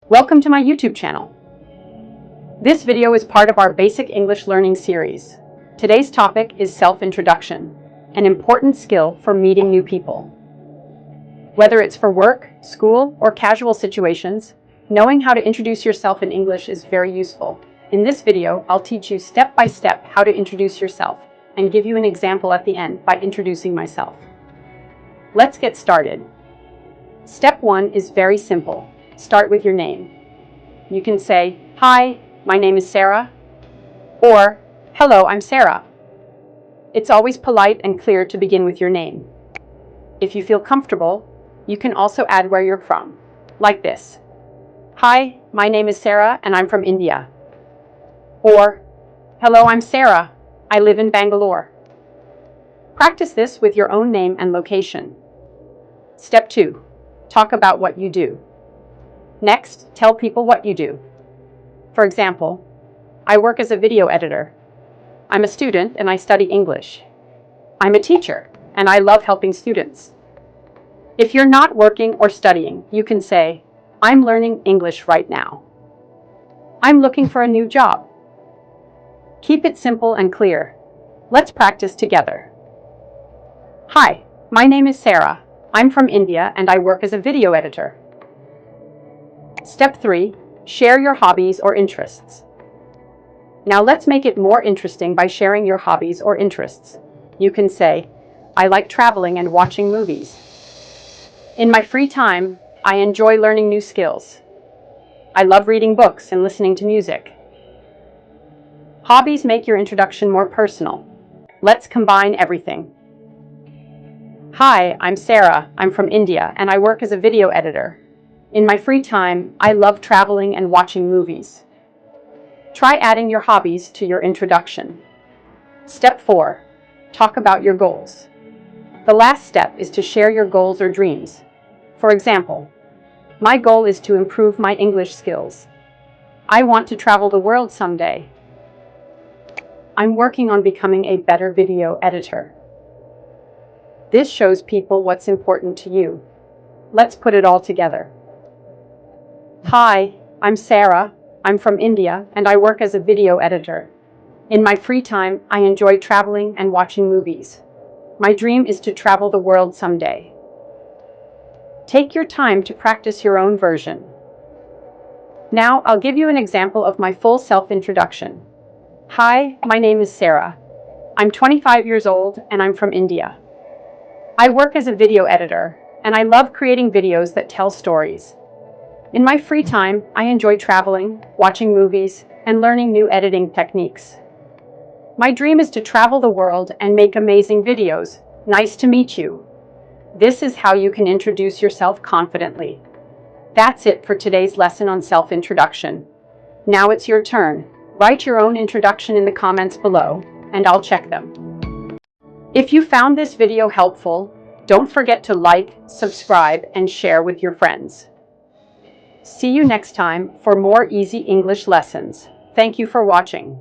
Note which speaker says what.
Speaker 1: Welcome to my YouTube channel. This video is part of our Basic English Learning series. Today's topic is self-introduction, an important skill for meeting new people. Whether it's for work, school, or casual situations, knowing how to introduce yourself in English is very useful. In this video, I'll teach you step by step how to introduce yourself and give you an example at the end by introducing myself. Let's get started. Step 1 is very simple. Start with your name. You can say, "Hi, my name is Sarah," or "Hello, I'm Sarah." It's always polite and clear to begin with your name. If you feel comfortable, you can also add where you're from, like this. "Hi, my name is Sarah and I'm from India." Or, "Hello, I'm Sarah. I live in Bangalore." Practice this with your own name and location. Step 2. Talk about what you do. Next, tell people what you do. For example, I work as a video editor. I'm a student and I study English. I'm a teacher and I love helping students. If you're not working or studying, you can say, "I'm learning English right now." "I'm looking for a new job." Keep it simple and clear. Let's practice together. "Hi, my name is Sarah. I'm from India and I work as a video editor." Step 3. Share your hobbies or interests. Now let's make it more interesting by sharing your hobbies or interests. You can say, "I like traveling and watching movies." "In my free time, I enjoy learning new skills." "I love reading books and listening to music." Hobbies make your introduction more personal. Let's combine everything. "Hi, I'm Sarah. I'm from India and I work as a video editor. In my free time, I love traveling and watching movies." Try adding your hobbies to your introduction. Step 4. Talk about your goals. The last step is to share your goals or dreams. For example, "My goal is to improve my English skills." "I want to travel the world someday." "I'm working on becoming a better video editor." This shows people what's important to you. Let's put it all together. "Hi, I'm Sarah. I'm from India and I work as a video editor. In my free time, I enjoy traveling and watching movies. My dream is to travel the world someday." Take your time to practice your own version. Now, I'll give you an example of my full self-introduction. "Hi, my name is Sarah. I'm 25 years old and I'm from India. I work as a video editor and I love creating videos that tell stories. In my free time, I enjoy traveling, watching movies, and learning new editing techniques. My dream is to travel the world and make amazing videos. Nice to meet you." This is how you can introduce yourself confidently. That's it for today's lesson on self-introduction. Now it's your turn. Write your own introduction in the comments below, and I'll check them. If you found this video helpful, don't forget to like, subscribe, and share with your friends. See you next time for more easy English lessons. Thank you for watching.